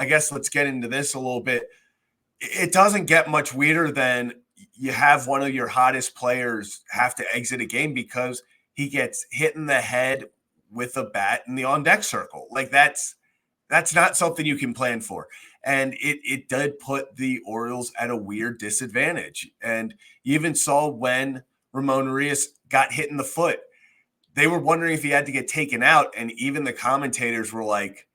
I guess let's get into this a little bit. It doesn't get much weirder than you have one of your hottest players have to exit a game because he gets hit in the head with a bat in the on-deck circle. Like that's not something you can plan for. And it did put the Orioles at a weird disadvantage. And you even saw when Ramon Urias got hit in the foot, they were wondering if he had to get taken out. And even the commentators were like,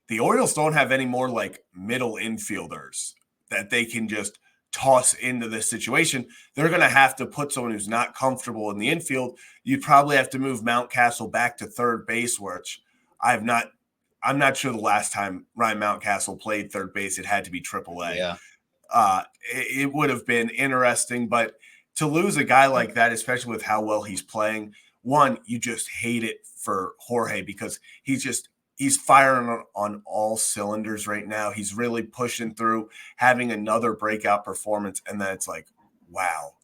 the Orioles don't have any more like middle infielders that they can just toss into this situation. They're going to have to put someone who's not comfortable in the infield. You'd probably have to move Mountcastle back to third base, which I'm not sure the last time Ryan Mountcastle played third base, it had to be AAA. Yeah. It would have been interesting, but to lose a guy like that, especially with how well he's playing, one, you just hate it for Jorge because he's firing on all cylinders right now. He's really pushing through, having another breakout performance. And then it's like, wow,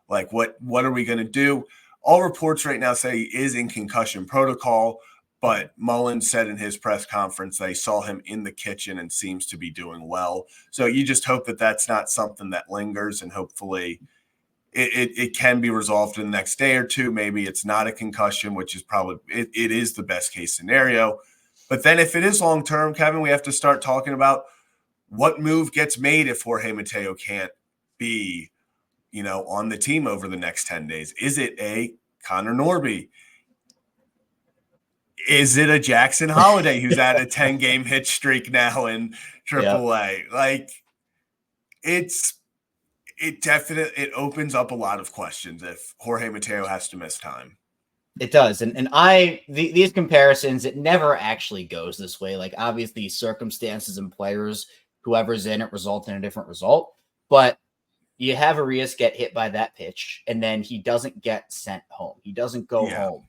like what are we going to do? All reports right now say he is in concussion protocol, but Mullins said in his press conference they saw him in the kitchen and seems to be doing well. So you just hope that that's not something that lingers, and hopefully it can be resolved in the next day or two. Maybe it's not a concussion, which is probably it is the best case scenario. But then if it is long-term, Kevin, we have to start talking about what move gets made if Jorge Mateo can't be, on the team over the next 10 days. Is it a Connor Norby? Is it a Jackson Holliday who's at a 10-game hit streak now in AAA? Yep. Like it opens up a lot of questions if Jorge Mateo has to miss time. It does. And these comparisons, it never actually goes this way. Like obviously circumstances and players, whoever's in it result in a different result, but you have Urias get hit by that pitch and then he doesn't get sent home. He doesn't go home.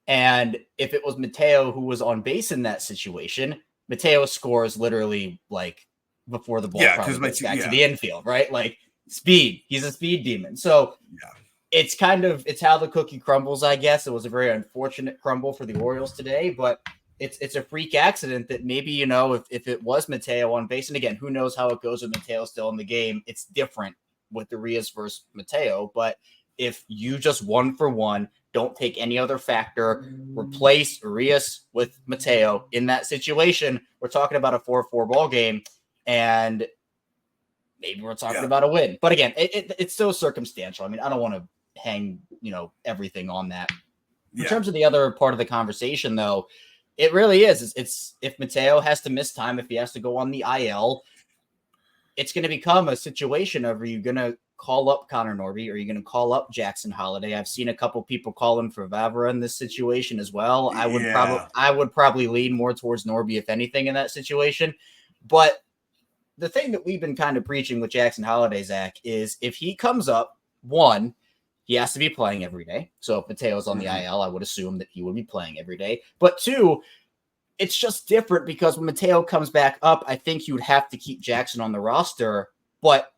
And if it was Mateo who was on base in that situation, Mateo scores literally like before the ball probably gets back to the infield, right? Like speed. He's a speed demon. So it's how the cookie crumbles, I guess. It was a very unfortunate crumble for the Orioles today, but it's a freak accident that maybe, if it was Mateo on base, and again, who knows how it goes with Mateo still in the game. It's different with Urias versus Mateo, but if you just 1-for-1, don't take any other factor, replace Urias with Mateo in that situation, we're talking about a 4-4 ball game, and maybe we're talking about a win. But again, it's so circumstantial. I mean, I don't want to hang, everything on that. In terms of the other part of the conversation, though, it really is. It's if Mateo has to miss time, if he has to go on the IL, it's going to become a situation of, are you going to call up Connor Norby? Are you going to call up Jackson Holliday? I've seen a couple people calling for Vavra in this situation as well. I would probably lean more towards Norby, if anything, in that situation. But the thing that we've been kind of preaching with Jackson Holliday, Zach, is if he comes up, one, he has to be playing every day. So if Mateo's on the IL, I would assume that he would be playing every day. But two, it's just different because when Mateo comes back up, I think you would have to keep Jackson on the roster. But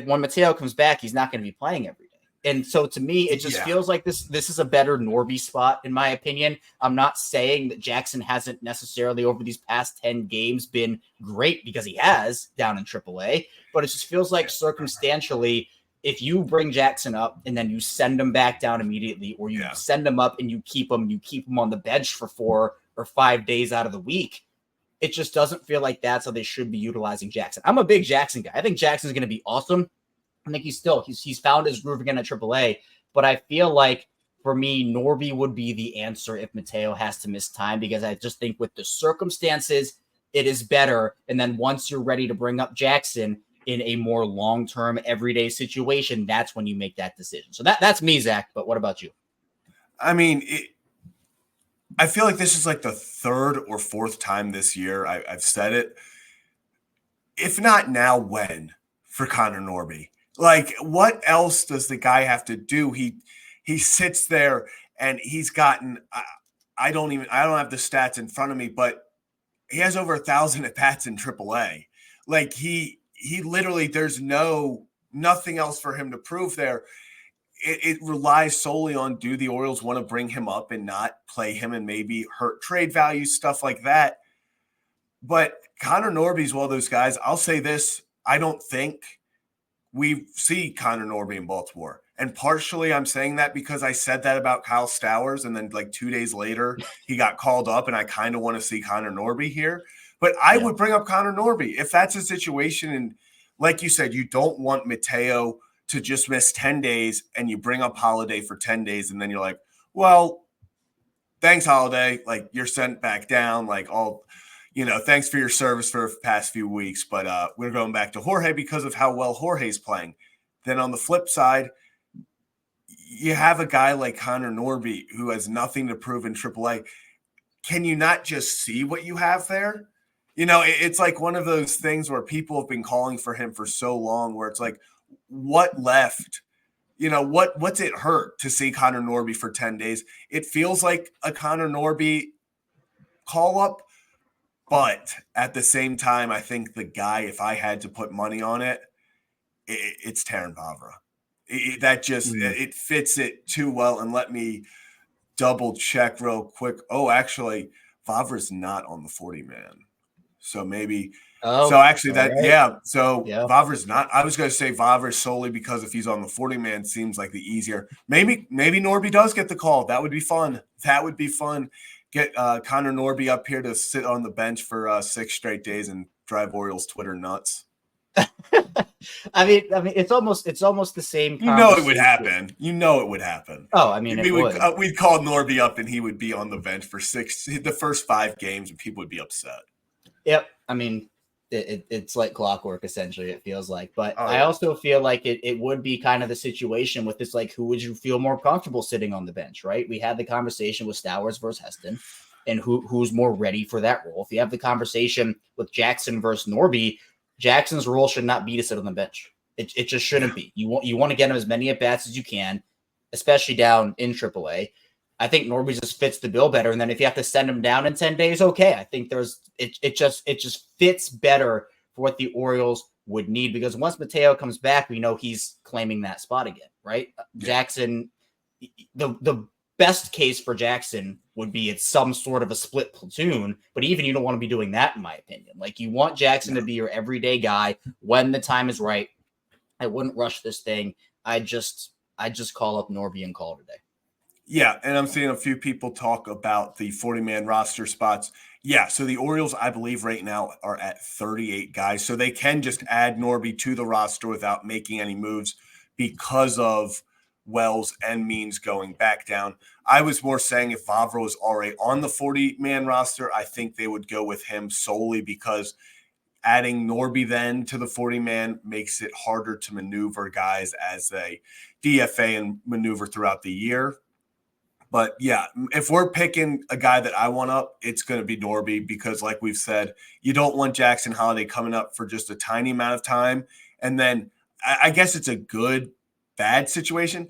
when Mateo comes back, he's not going to be playing every day. And so to me, it just feels like this is a better Norby spot, in my opinion. I'm not saying that Jackson hasn't necessarily over these past 10 games been great, because he has down in AAA, but it just feels like circumstantially, if you bring Jackson up and then you send him back down immediately, or you send him up and you keep him on the bench for 4 or 5 days out of the week, it just doesn't feel like that's how they should be utilizing Jackson. I'm a big Jackson guy. I think Jackson's going to be awesome. I think he's found his groove again at AAA, but I feel like for me, Norby would be the answer if Mateo has to miss time, because I just think with the circumstances, it is better. And then once you're ready to bring up Jackson in a more long-term everyday situation, that's when you make that decision. So that's me, Zach. But what about you? I mean, I feel like this is like the third or fourth time this year I've said it. If not now, when? For Connor Norby. Like, what else does the guy have to do? He sits there and he's gotten I don't have the stats in front of me, but he has over 1,000 at-bats in AAA. Like, he literally, there's nothing else for him to prove there. It relies solely on, do the Orioles want to bring him up and not play him and maybe hurt trade value, stuff like that. But Connor Norby's one of those guys. I'll say this. I don't think we see Connor Norby in Baltimore. And partially I'm saying that because I said that about Kyle Stowers, and then like 2 days later he got called up, and I kind of want to see Connor Norby here. But I would bring up Connor Norby if that's a situation. And like you said, you don't want Mateo to just miss 10 days and you bring up Holliday for 10 days. And then you're like, well, thanks, Holliday. Like, you're sent back down. Like, thanks for your service for the past few weeks. But we're going back to Jorge because of how well Jorge's playing. Then on the flip side, you have a guy like Connor Norby who has nothing to prove in AAA. Can you not just see what you have there? It's like one of those things where people have been calling for him for so long, where it's like, what left? What's it hurt to see Connor Norby for 10 days? It feels like a Connor Norby call up, but at the same time, I think the guy, if I had to put money on it, it's Terrin Vavra. It fits it too well. And let me double check real quick. Oh, actually, Vavra's not on the 40-man. So maybe So Vavra's not. I was going to say Vavra solely because if he's on the 40-man, seems like the easier. Maybe Norby does get the call. That would be fun. Get Connor Norby up here to sit on the bench for 6 straight days and drive Orioles Twitter nuts. I mean, it's almost the same. It would happen. It would happen. Oh, I mean, we'd call Norby up and he would be on the bench for the first 5 games, and people would be upset. Yep. I mean, it's like clockwork, essentially, it feels like. But I also feel like it would be kind of the situation with this, like, who would you feel more comfortable sitting on the bench, right? We had the conversation with Stowers versus Heston, and who's more ready for that role. If you have the conversation with Jackson versus Norby, Jackson's role should not be to sit on the bench. It just shouldn't be. You want to get him as many at-bats as you can, especially down in AAA. I think Norby just fits the bill better. And then if you have to send him down in 10 days, okay. I think it just fits better for what the Orioles would need, because once Mateo comes back, we know he's claiming that spot again, right? Yeah. Jackson, the best case for Jackson would be it's some sort of a split platoon, but even you don't want to be doing that, in my opinion. Like, you want Jackson to be your everyday guy when the time is right. I wouldn't rush this thing. I just call up Norby and call today. Yeah, and I'm seeing a few people talk about the 40-man roster spots. Yeah, so the Orioles, I believe, right now are at 38 guys. So they can just add Norby to the roster without making any moves because of Wells and Means going back down. I was more saying if Vavra was already on the 40-man roster, I think they would go with him solely because adding Norby then to the 40-man makes it harder to maneuver guys as they DFA and maneuver throughout the year. But yeah, if we're picking a guy that I want up, it's going to be Norby because, like we've said, you don't want Jackson Holliday coming up for just a tiny amount of time. And then I guess it's a good, bad situation.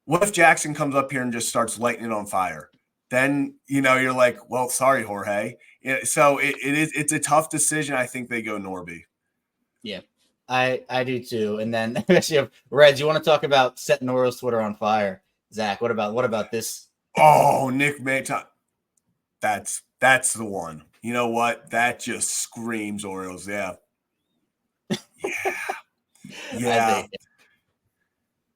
What if Jackson comes up here and just starts lighting it on fire? Then, you're like, well, sorry, Jorge. So it's a tough decision. I think they go Norby. Yeah, I do too. And then Reds, you want to talk about setting Orioles Twitter on fire? Zach, what about this? Oh, Nick Maton. That's the one. You know what? That just screams Orioles. Yeah. Yeah.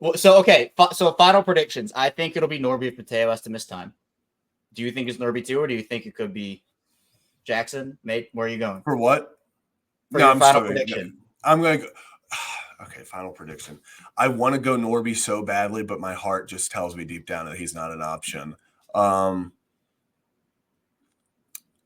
Well, so, okay. So final predictions. I think it'll be Norby if Mateo has to miss time. Do you think it's Norby too, or do you think it could be Jackson? Mate, where are you going? For what? For your final prediction. I'm going to go. Okay, final prediction. I want to go Norby so badly, but my heart just tells me deep down that he's not an option. I'm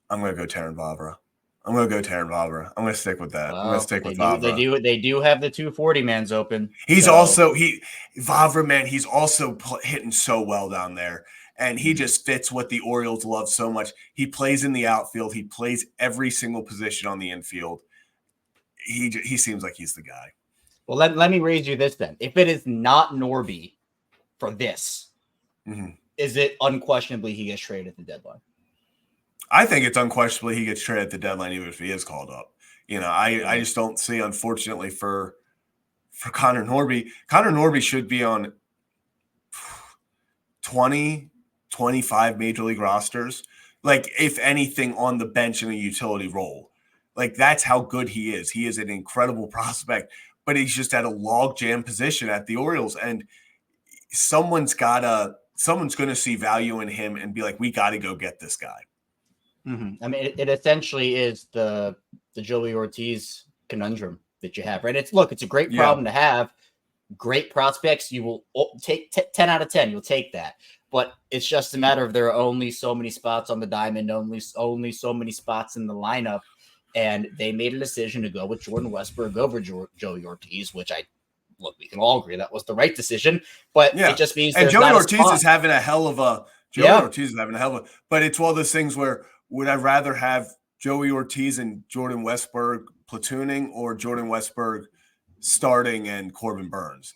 going to go Terrin Vavra. I'm going to stick with that. I'm going to stick with Vavra. They do have the 240-mans open. Vavra, man, he's also hitting so well down there. And he just fits what the Orioles love so much. He plays in the outfield. He plays every single position on the infield. He seems like he's the guy. Well, let me raise you this then. If it is not Norby for this, is it unquestionably he gets traded at the deadline? I think it's unquestionably he gets traded at the deadline, even if he is called up. I just don't see, unfortunately, for Connor Norby. Connor Norby should be on 20, 25 major league rosters. like if anything on the bench in a utility role. Like that's how good he is. He is an incredible prospect, but he's just at a logjam position at the Orioles, and someone's going to see value in him and be like, we got to go get this guy. Mm-hmm. I mean, it essentially is the Joey Ortiz conundrum that you have, right? It's a great problem to have. Great prospects, you will take 10 out of 10. You'll take that, but it's just a matter of there are only so many spots on the diamond, only so many spots in the lineup, and they made a decision to go with Jordan Westburg over Joey Ortiz, which we can all agree that was the right decision, but it just means and Joey Ortiz is having a hell of a but it's one of those things where would I rather have Joey Ortiz and Jordan Westburg platooning or Jordan Westburg starting and Corbin Burns?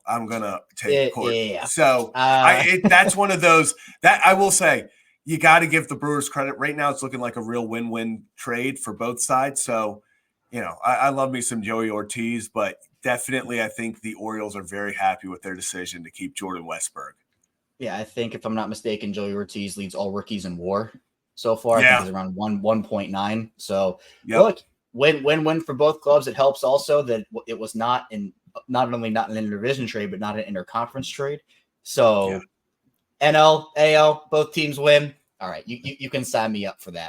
I'm gonna take Corbin. Yeah. So that's one of those that I will say you got to give the Brewers credit. Right now, it's looking like a real win-win trade for both sides. So, I love me some Joey Ortiz, but definitely I think the Orioles are very happy with their decision to keep Jordan Westburg. Yeah, I think if I'm not mistaken, Joey Ortiz leads all rookies in WAR so far. I think he's around 1.9. So look, win for both clubs. It helps also that it was not only not an interdivision trade, but not an interconference trade. So NL, AL, both teams win. All right, you can sign me up for that.